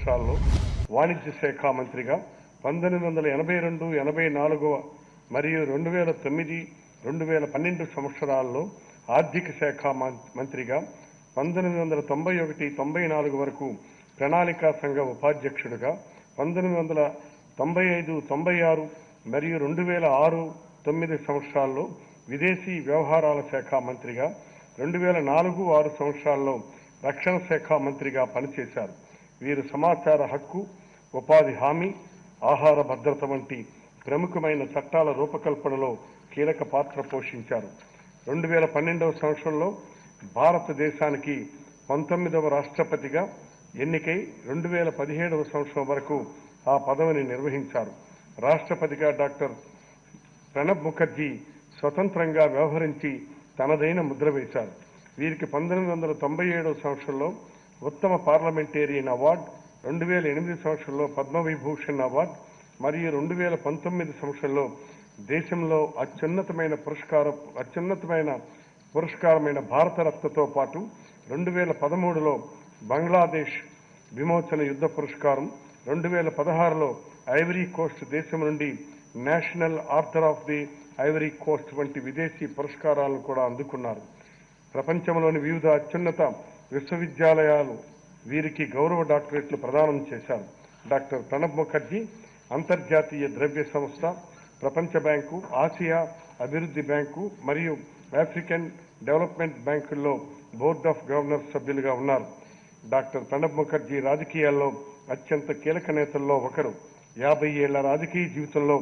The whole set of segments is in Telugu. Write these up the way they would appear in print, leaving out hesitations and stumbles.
సంవత్సరాల్లో వాణిజ్య శాఖ మంత్రిగా, 1982, 84 మరియు 2009, 2012 సంవత్సరాల్లో ఆర్థిక శాఖ మంత్రిగా, 1991, 94 వరకు ప్రణాళికా సంఘ ఉపాధ్యక్షుడిగా, 1995, 96 మరియు 2006, 9 సంవత్సరాల్లో విదేశీ వ్యవహారాల శాఖ మంత్రిగా, 2004, 6 సంవత్సరాల్లో రక్షణ శాఖ మంత్రిగా పనిచేశారు. వీరు సమాచార హక్కు, ఉపాధి హామీ, ఆహార భద్రత వంటి ప్రముఖమైన చట్టాల రూపకల్పనలో కీలక పాత్ర పోషించారు. 2012వ సంవత్సరంలో భారతదేశానికి 19వ రాష్ట్రపతిగా ఎన్నికై 2017వ సంవత్సరం వరకు ఆ పదవిని నిర్వహించారు. రాష్ట్రపతిగా డాక్టర్ ప్రణబ్ ముఖర్జీ స్వతంత్రంగా వ్యవహరించి తనదైన ముద్ర వేశారు. వీరికి 1997వ సంవత్సరంలో ఉత్తమ పార్లమెంటేరియన్ అవార్డు, 2008 సంవత్సరంలో పద్మవిభూషణ్ అవార్డు మరియు 2019 సంవత్సరంలో దేశంలో అత్యున్నతమైన పురస్కారమైన భారతరత్నతో పాటు 2013లో బంగ్లాదేశ్ విమోచన యుద్ధ పురస్కారం, 2016లో ఐవరీ కోస్ట్ దేశం నుండి national Arthur of the Ivory Coast వంటి విదేశీ పురస్కారాలను కూడా అందుకున్నారు. ప్రపంచంలోని వివిధ అత్యున్నత విశ్వవిద్యాలయాలు వీరికి గౌరవ డాక్టరేట్లు ప్రదానం చేశారు. డాక్టర్ ప్రణబ్ ముఖర్జీ అంతర్జాతీయ ద్రవ్య సంస్థ, ప్రపంచ బ్యాంకు, ఆసియా అభివృద్ధి బ్యాంకు మరియు ఆఫ్రికన్ డెవలప్మెంట్ బ్యాంకుల్లో బోర్డ్ ఆఫ్ గవర్నర్స్ సభ్యులుగా ఉన్నారు. డాక్టర్ ప్రణబ్ ముఖర్జీ రాజకీయాల్లో అత్యంత కీలక నేతల్లో ఒకరు. 50 ఏళ్ల రాజకీయ జీవితంలో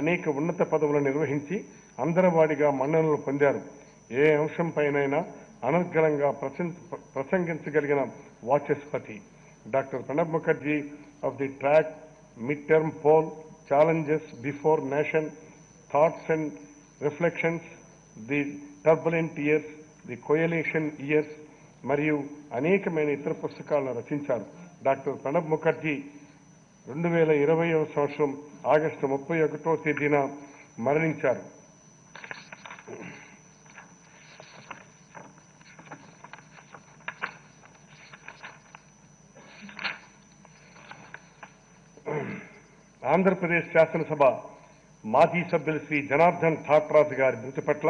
అనేక ఉన్నత పదవులు నిర్వహించి అందరవాడిగా మన్ననలు పొందారు. ఏ అంశంపైనైనా అనర్గళంగా ప్రసంగించగలిగిన వాచస్పతి. Doctor Pranab Mukherjee off the track, mid term poll, challenges before nation, thoughts and reflections, the turbulent years, the coalition years మరియు అనేకమైన ఇతర పుస్తకాలను రచించారు. డాక్టర్ ప్రణబ్ ముఖర్జీ 2020వ సంవత్సరం ఆగస్టు 31వ తేదీన మరణించారు. ఆంధ్రప్రదేశ్ శాసనసభ మాజీ సభ్యులు శ్రీ జనార్దన్ ఠాట్రాజు గారి మృతి పట్ల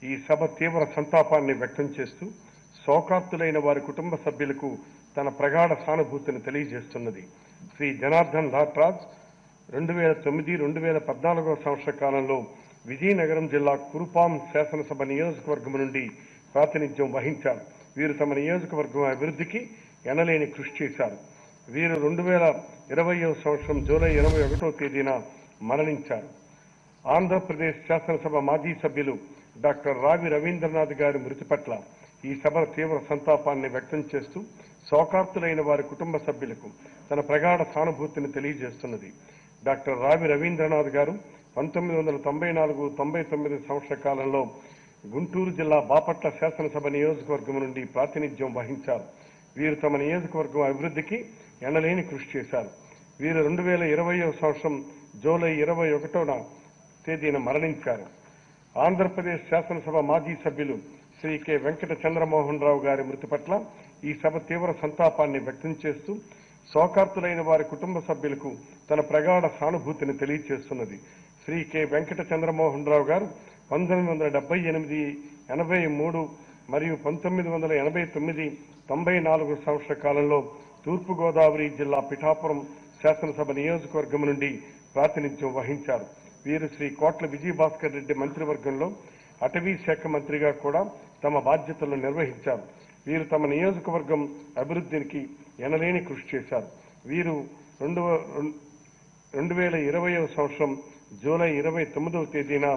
ఈ సభ తీవ్ర సంతాపాన్ని వ్యక్తం చేస్తూ శోకార్తులైన వారి కుటుంబ సభ్యులకు తన ప్రగాఢ సానుభూతిని తెలియజేస్తున్నది. శ్రీ జనార్దన్ ఠాట్రాజ్ 2009, 2014 సంవత్సర కాలంలో విజయనగరం జిల్లా కురుపాం శాసనసభ నియోజకవర్గం నుండి ప్రాతినిధ్యం వహించారు. వీరు తమ నియోజకవర్గం అభివృద్ధికి ఎనలేని కృషి చేశారు. వీరు 2020వ సంవత్సరం జూలై 21వ తేదీన మరణించారు. ఆంధ్రప్రదేశ్ శాసనసభ మాజీ సభ్యులు డాక్టర్ రావి రవీంద్రనాథ్ గారి మృతి పట్ల ఈ సభ తీవ్ర సంతాపాన్ని వ్యక్తం చేస్తూ శోకార్తులైన వారి కుటుంబ సభ్యులకు తన ప్రగాఢ సానుభూతిని తెలియజేస్తున్నది. డాక్టర్ రావి రవీంద్రనాథ్ గారు 1994, 99 సంవత్సర కాలంలో గుంటూరు జిల్లా బాపట్ల శాసనసభ నియోజకవర్గం నుండి ప్రాతినిధ్యం వహించారు. వీరు తమ నియోజకవర్గం అభివృద్ధికి ఎనలేని కృషి చేశారు. వీరు 2020వ సంవత్సరం జూలై 21వ తేదీన మరణించారు. ఆంధ్రప్రదేశ్ శాసనసభ మాజీ సభ్యులు శ్రీ కె వెంకట చంద్రమోహన్ రావు గారి మృతి పట్ల ఈ సభ తీవ్ర సంతాపాన్ని వ్యక్తం చేస్తూ శోకార్తులైన వారి కుటుంబ సభ్యులకు తన ప్రగాఢ సానుభూతిని తెలియజేస్తున్నది. శ్రీ కె వెంకట చంద్రమోహన్ రావు గారు 1978, 83 మరియు 1989, 94 సంవత్సర కాలంలో తూర్పుగోదావరి జిల్లా పిఠాపురం శాసనసభ నియోజకవర్గం నుండి ప్రాతినిధ్యం వహించారు. వీరు శ్రీ కోట్ల విజయభాస్కర్ రెడ్డి మంత్రివర్గంలో అటవీ శాఖ మంత్రిగా కూడా తమ బాధ్యతలను నిర్వహించారు. వీరు తమ నియోజకవర్గం అభివృద్ధికి ఎనలేని కృషి చేశారు. వీరు 2020వ సంవత్సరం జూలై 29వ తేదీన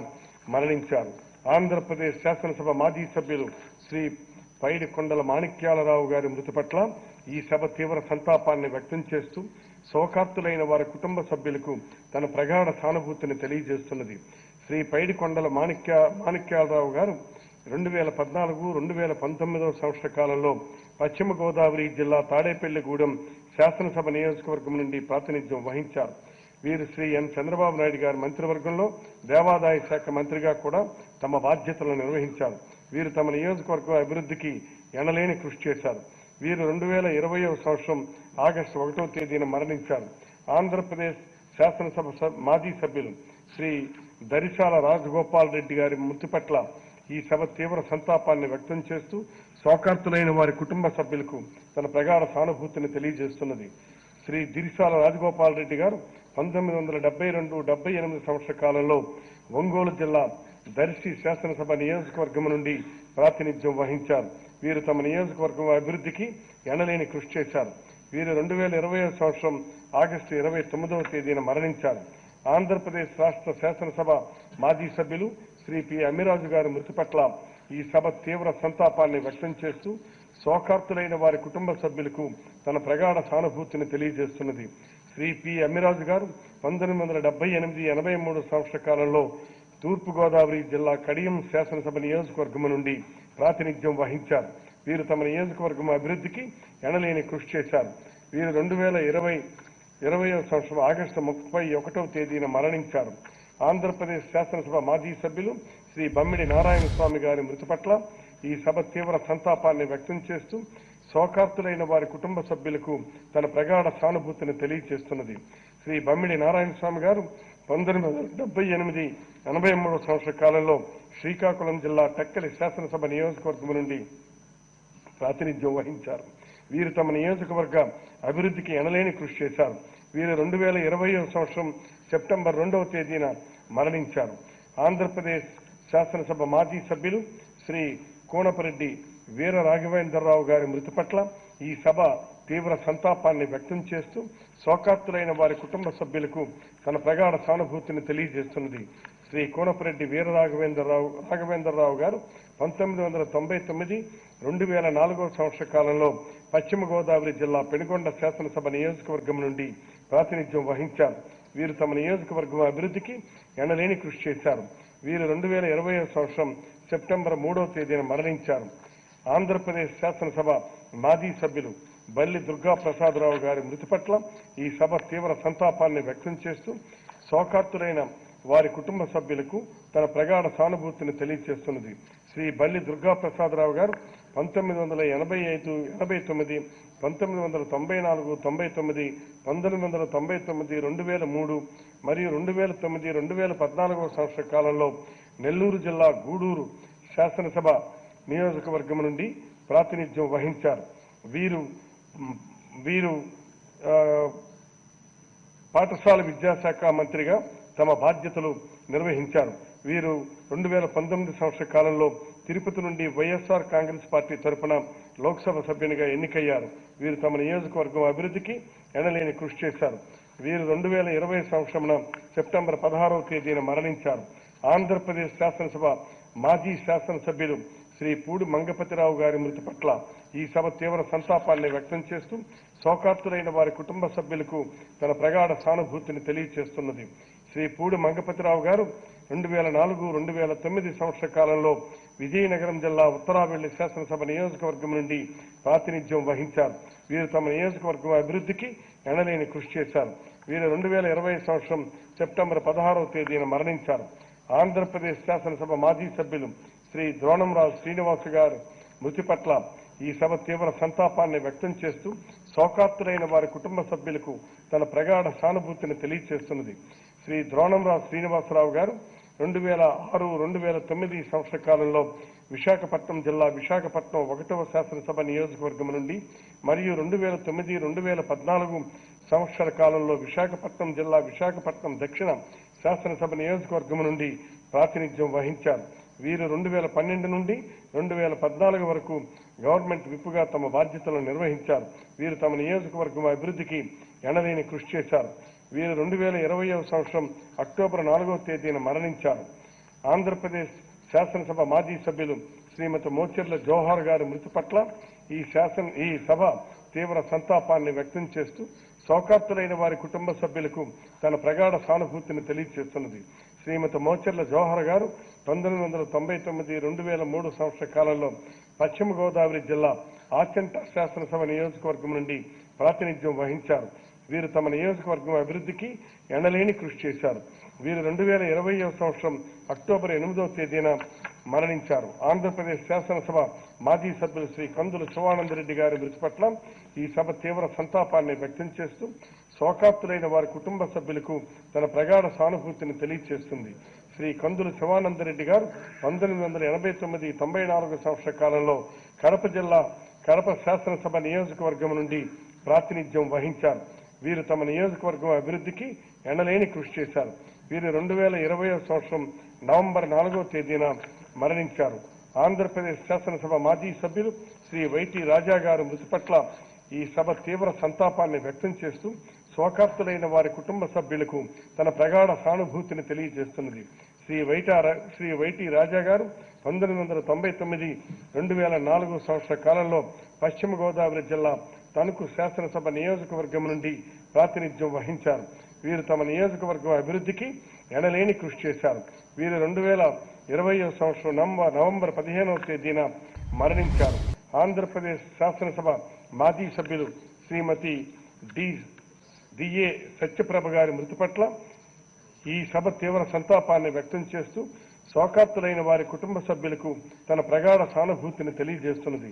మరణించారు. ఆంధ్రప్రదేశ్ శాసనసభ మాజీ సభ్యులు శ్రీ పైడి కొండల మాణిక్యాలరావు గారి మృతి పట్ల ఈ సభ తీవ్ర సంతాపాన్ని వ్యక్తం చేస్తూ శోకార్తులైన వారి కుటుంబ సభ్యులకు తన ప్రగాఢ సానుభూతిని తెలియజేస్తున్నది. శ్రీ పైడి కొండల మాణిక్యాలరావు గారు 2014, 2019 సంవత్సర కాలంలో పశ్చిమ గోదావరి జిల్లా తాడేపల్లిగూడెం శాసనసభ నియోజకవర్గం నుండి ప్రాతినిధ్యం వహించారు. వీరు శ్రీ ఎన్ చంద్రబాబు నాయుడు గారి మంత్రివర్గంలో దేవాదాయ శాఖ మంత్రిగా కూడా తమ బాధ్యతలను నిర్వహించారు. వీరు తమ నియోజకవర్గం అభివృద్ధికి ఎనలేని కృషి చేశారు. వీరు 2020వ సంవత్సరం ఆగస్టు 1వ తేదీన మరణించారు. ఆంధ్రప్రదేశ్ శాసనసభ మాజీ సభ్యులు శ్రీ దరిశాల రాజగోపాల్ రెడ్డి గారి మృతి పట్ల ఈ సభ తీవ్ర సంతాపాన్ని వ్యక్తం చేస్తూ శోకార్తులైన వారి కుటుంబ సభ్యులకు తన ప్రగాఢ సానుభూతిని తెలియజేస్తున్నది. శ్రీ దిరిశాల రాజగోపాల్ రెడ్డి గారు 1972-78 సంవత్సర కాలంలో ఒంగోలు జిల్లా దర్శి శాసనసభ నియోజకవర్గం నుండి ప్రాతినిధ్యం వహించారు. వీరు తమ నియోజకవర్గం అభివృద్ధికి ఎనలేని కృషి చేశారు. వీరు 2020 సంవత్సరం ఆగస్టు 29వ తేదీన మరణించారు. ఆంధ్రప్రదేశ్ రాష్ట్ర శాసనసభ మాజీ సభ్యులు శ్రీ పి అమ్మిరాజు గారి మృతి పట్ల ఈ సభ తీవ్ర సంతాపాన్ని వ్యక్తం చేస్తూ శోకార్తులైన వారి కుటుంబ సభ్యులకు తన ప్రగాఢ సానుభూతిని తెలియజేస్తున్నది. శ్రీ పి అమ్మిరాజు గారు 1978-83 సంవత్సర కాలంలో తూర్పుగోదావరి జిల్లా కడియం శాసనసభ నియోజకవర్గం నుండి ప్రాతినిధ్యం వహించారు. వీరు తమ నియోజకవర్గం అభివృద్ధికి ఎనలేని కృషి చేశారు. వీరు 2020వ సంవత్సరం ఆగస్టు 31వ తేదీన మరణించారు. ఆంధ్రప్రదేశ్ శాసనసభ మాజీ సభ్యులు శ్రీ బమ్మిడి నారాయణ స్వామి గారి మృతి పట్ల ఈ సభ తీవ్ర సంతాపాన్ని వ్యక్తం చేస్తూ శోకార్తులైన వారి కుటుంబ సభ్యులకు తన ప్రగాఢ సానుభూతిని తెలియజేస్తున్నది. శ్రీ బమ్మిడి నారాయణ స్వామి గారు 1978-83 సంవత్సర కాలంలో శ్రీకాకుళం జిల్లా టెక్కలి శాసనసభ నియోజకవర్గం నుండి ప్రాతినిధ్యం వహించారు. వీరు తమ నియోజకవర్గ అభివృద్ధికి ఎనలేని కృషి చేశారు. వీరు 2020వ సంవత్సరం సెప్టెంబర్ 2వ తేదీన మరణించారు. ఆంధ్రప్రదేశ్ శాసనసభ మాజీ సభ్యులు శ్రీ కోనపరెడ్డి వీర రాఘవేంద్రరావు గారి మృతి పట్ల ఈ సభ తీవ్ర సంతాపాన్ని వ్యక్తం చేస్తూ శోకార్తులైన వారి కుటుంబ సభ్యులకు తన ప్రగాఢ సానుభూతిని తెలియజేస్తున్నది. శ్రీ కోనపరెడ్డి వీర రాఘవేంద్రరావు గారు 1999-2004 సంవత్సర కాలంలో పశ్చిమ గోదావరి జిల్లా పెనుగొండ శాసనసభ నియోజకవర్గం నుండి ప్రాతినిధ్యం వహించారు. వీరు తమ నియోజకవర్గం అభివృద్ధికి ఎనలేని కృషి చేశారు. వీరు 2020వ సంవత్సరం సెప్టెంబర్ 3వ తేదీన మరణించారు. ఆంధ్రప్రదేశ్ శాసనసభ మాజీ సభ్యులు బల్లి దుర్గా ప్రసాదరావు గారి మృతి పట్ల ఈ సభ తీవ్ర సంతాపాన్ని వ్యక్తం చేస్తూ శోకార్తులైన వారి కుటుంబ సభ్యులకు తన ప్రగాఢ సానుభూతిని తెలియజేస్తున్నది. శ్రీ బల్లి దుర్గా ప్రసాదరావు గారు 1985, 89, 1994, 99, 1999, 2003 మరియు 2009, 2014 సంవత్సర కాలంలో నెల్లూరు జిల్లా గూడూరు శాసనసభ నియోజకవర్గం నుండి ప్రాతినిధ్యం వహించారు. వీరు పాఠశాల విద్యాశాఖ మంత్రిగా తమ బాధ్యతలు నిర్వహించారు. వీరు 2019 సంవత్సర కాలంలో తిరుపతి నుండి వైఎస్ఆర్ కాంగ్రెస్ పార్టీ తరఫున లోక్సభ సభ్యునిగా ఎన్నికయ్యారు. వీరు తమ నియోజకవర్గం అభివృద్ధికి ఎనలేని కృషి చేశారు. వీరు 2020 సంవత్సరం సెప్టెంబర్ 16వ తేదీన మరణించారు. ఆంధ్రప్రదేశ్ శాసనసభ మాజీ శాసనసభ్యులు శ్రీ పూడి మంగపతిరావు గారి మృతి పట్ల ఈ సభ తీవ్ర సంతాపాన్ని వ్యక్తం చేస్తూ శోకార్తులైన వారి కుటుంబ సభ్యులకు తన ప్రగాఢ సానుభూతిని తెలియజేస్తున్నది. శ్రీ పూడి మంగపతిరావు గారు 2004-2009 సంవత్సర కాలంలో విజయనగరం జిల్లా ఉత్తరావెల్లి శాసనసభ నియోజకవర్గం నుండి ప్రాతినిధ్యం వహించారు. వీరు తమ నియోజకవర్గం అభివృద్ధికి ఎనలేని కృషి చేశారు. వీరు 2020 సంవత్సరం సెప్టెంబర్ 16వ తేదీన మరణించారు. ఆంధ్రప్రదేశ్ శాసనసభ మాజీ సభ్యులు శ్రీ ద్రోణంరావు శ్రీనివాసు గారు మృతి పట్ల ఈ సభ తీవ్ర సంతాపాన్ని వ్యక్తం చేస్తూ శోకార్తులైన వారి కుటుంబ సభ్యులకు తన ప్రగాఢ సానుభూతిని తెలియజేస్తున్నది. శ్రీ ద్రోణంరావు శ్రీనివాసరావు గారు 2006-2009 సంవత్సర కాలంలో విశాఖపట్నం జిల్లా విశాఖపట్నం 1వ శాసనసభ నియోజకవర్గం నుండి మరియు 2009-2014 సంవత్సర కాలంలో విశాఖపట్నం జిల్లా విశాఖపట్నం దక్షిణ శాసనసభ నియోజకవర్గం నుండి ప్రాతినిధ్యం వహించారు. వీరు 2012 నుండి 2014 వరకు గవర్నమెంట్ విప్గా తమ బాధ్యతలను నిర్వహించారు. వీరు తమ నియోజకవర్గం అభివృద్ధికి ఎనలేని కృషి చేశారు. వీరు 2020వ సంవత్సరం అక్టోబర్ 4వ తేదీన మరణించారు. ఆంధ్రప్రదేశ్ శాసనసభ మాజీ సభ్యులు శ్రీమతి మోచెర్ల జోహార్ గారి మృతి పట్ల ఈ సభ తీవ్ర సంతాపాన్ని వ్యక్తం చేస్తూ శోకార్తులైన వారి కుటుంబ సభ్యులకు తన ప్రగాఢ సానుభూతిని తెలియజేస్తున్నది. శ్రీమతి మోచెర్ల జోహార్ గారు 1999-2003 సంవత్సర కాలంలో పశ్చిమ గోదావరి జిల్లా ఆచంట శాసనసభ నియోజకవర్గం నుండి ప్రాతినిధ్యం వహించారు. వీరు తమ నియోజకవర్గం అభివృద్ధికి ఎనలేని కృషి చేశారు. వీరు 2020వ సంవత్సరం అక్టోబర్ 8వ తేదీన మరణించారు. ఆంధ్రప్రదేశ్ శాసనసభ మాజీ సభ్యులు శ్రీ కందుల శివానందరెడ్డి గారి మృతి పట్ల ఈ సభ తీవ్ర సంతాపాన్ని వ్యక్తం చేస్తూ శోకార్తులైన వారి కుటుంబ సభ్యులకు తన ప్రగాఢ సానుభూతిని తెలియజేస్తుంది. శ్రీ కందుల శివానందరెడ్డి గారు 1989-94 సంవత్సర కాలంలో కడప జిల్లా కడప శాసనసభ నియోజకవర్గం నుండి ప్రాతినిధ్యం వహించారు. వీరు తమ నియోజకవర్గం అభివృద్ధికి ఎనలేని కృషి చేశారు. వీరు 2020 సంవత్సరం నవంబర్ 4వ తేదీన మరణించారు. ఆంధ్రప్రదేశ్ శాసనసభ మాజీ సభ్యులు శ్రీ వైటి రాజా గారు మృతి పట్ల ఈ సభ తీవ్ర సంతాపాన్ని వ్యక్తం చేస్తూ శోకార్తులైన వారి కుటుంబ సభ్యులకు తన ప్రగాఢ సానుభూతిని తెలియజేస్తున్నది. శ్రీ వైటి రాజా గారు 1999-2004 సంవత్సర కాలంలో పశ్చిమ గోదావరి జిల్లా తణుకు శాసనసభ నియోజకవర్గం నుండి ప్రాతినిధ్యం వహించారు. వీరు తమ నియోజకవర్గం అభివృద్ధికి ఎనలేని కృషి చేశారు. వీరు 2020 సంవత్సరం నవంబర్ 15వ తేదీన మరణించారు. ఆంధ్రప్రదేశ్ శాసనసభ మాజీ సభ్యులు శ్రీమతి డిఏ సత్యప్రభ గారి మృతి పట్ల ఈ సభ తీవ్ర సంతాపాన్ని వ్యక్తం చేస్తూ శోకార్తులైన వారి కుటుంబ సభ్యులకు తన ప్రగాఢ సానుభూతిని తెలియజేస్తున్నది.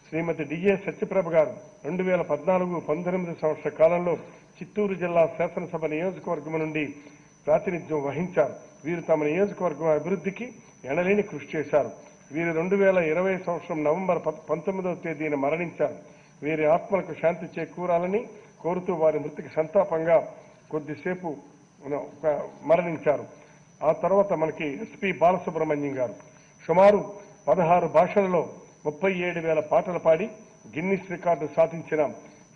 శ్రీమతి డిఏ సత్యప్రభ గారు 2014-19 సంవత్సర కాలంలో చిత్తూరు జిల్లా శాసనసభ నియోజకవర్గం నుండి ప్రాతినిధ్యం వహించారు. వీరు తమ నియోజకవర్గం అభివృద్ధికి ఎనలేని కృషి చేశారు. వీరు 2020 సంవత్సరం నవంబర్ 19వ తేదీన మరణించారు. వీరి ఆత్మలకు శాంతి చేకూరాలని కోరుతూ వారి మృతికి సంతాపంగా కొద్దిసేపు మరణించారు. ఆ తర్వాత మనకి ఎస్పి బాలసుబ్రహ్మణ్యం గారు సుమారు 16 భాషలలో 37,000 పాటలు పాడి గిన్నిస్ రికార్డు సాధించిన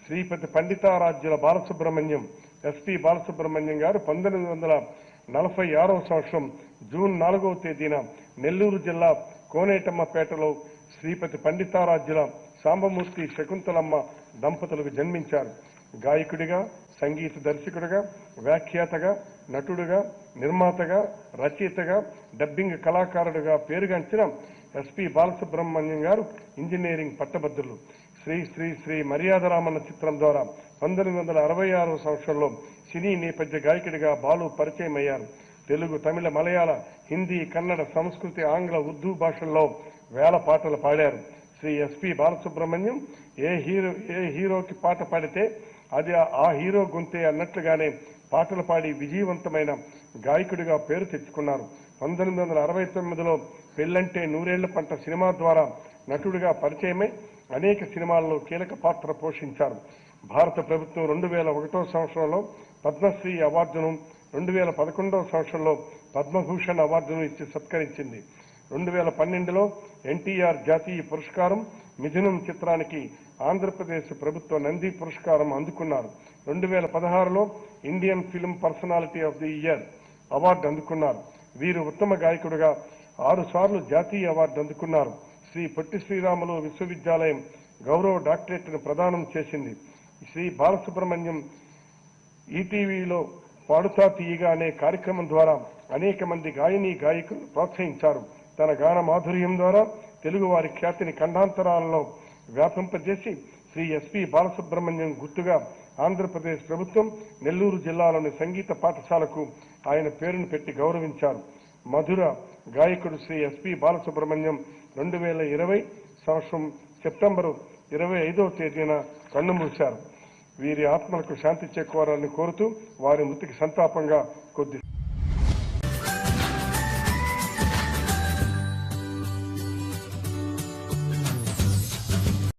శ్రీపతి పండితారాజ్యుల బాలసుబ్రహ్మణ్యం ఎస్పి బాలసుబ్రహ్మణ్యం గారు 1946 సంవత్సరం జూన్ 4వ తేదీన నెల్లూరు జిల్లా కోనేటమ్మపేటలో శ్రీపతి పండితారాజ్యుల సాంబమూర్తి శకుంతలమ్మ దంపతులకు జన్మించారు. గాయకుడిగా, సంగీత దర్శకుడిగా, వ్యాఖ్యాతగా, నటుడుగా, నిర్మాతగా, రచయితగా, డబ్బింగ్ కళాకారుడిగా పేరుగాంచిన ఎస్పి బాలసుబ్రహ్మణ్యం గారు ఇంజనీరింగ్ పట్టభద్రులు. శ్రీ శ్రీ శ్రీ మర్యాదరామన్న చిత్రం ద్వారా 1966 సంవత్సరంలో సినీ నేపథ్య గాయకుడిగా బాలు పరిచయం అయ్యారు. తెలుగు, తమిళ, మలయాళ, హిందీ, కన్నడ, సంస్కృతి, ఆంగ్ల, ఉర్దూ భాషల్లో వేల పాటలు పాడారు. శ్రీ ఎస్పి బాలసుబ్రహ్మణ్యం ఏ హీరోకి పాట పాడితే అది ఆ హీరో గొంతే అన్నట్లుగానే పాటలు పాడి విజయవంతమైన గాయకుడిగా పేరు తెచ్చుకున్నారు. 1969లో పెళ్లంటే నూరేళ్ల పంట సినిమా ద్వారా నటుడిగా పరిచయమై అనేక సినిమాల్లో కీలక పాత్ర పోషించారు. భారత ప్రభుత్వం 2001 సంవత్సరంలో పద్మశ్రీ అవార్డును, 2011 సంవత్సరంలో పద్మభూషణ్ అవార్డును ఇచ్చి సత్కరించింది. 2012లో ఎన్టీఆర్ జాతీయ పురస్కారం, మిథునం చిత్రానికి ఆంధ్రప్రదేశ్ ప్రభుత్వ నంది పురస్కారం అందుకున్నారు. 2016లో Indian film personality of the year award అందుకున్నారు. వీరు ఉత్తమ గాయకుడిగా 6 సార్లు జాతీయ అవార్డు అందుకున్నారు. శ్రీ పొట్టి శ్రీరాములు విశ్వవిద్యాలయం గౌరవ డాక్టరేట్ను ప్రదానం చేసింది. శ్రీ బాలసుబ్రహ్మణ్యం ఈటీవీలో పాడుతా తీయగా అనే కార్యక్రమం ద్వారా అనేక మంది గాయకులు ప్రోత్సహించారు. తన గాన మాధుర్యం ద్వారా తెలుగు వారి ఖ్యాతిని ఖండాంతరాలలో వ్యాపింపజేసి శ్రీ ఎస్పి బాలసుబ్రహ్మణ్యం గుర్తుగా ఆంధ్రప్రదేశ్ ప్రభుత్వం నెల్లూరు జిల్లాలోని సంగీత పాఠశాలకు ఆయన పేరును పెట్టి గౌరవించారు. మధుర గాయకుడు శ్రీ ఎస్పి బాలసుబ్రహ్మణ్యం 2020 సంవత్సరం సెప్టెంబరు 25వ తేదీన కన్నుమూశారు. వీరి ఆత్మలకు శాంతి చేకూరాలని కోరుతూ వారి మృతికి సంతాపంగా కొద్ది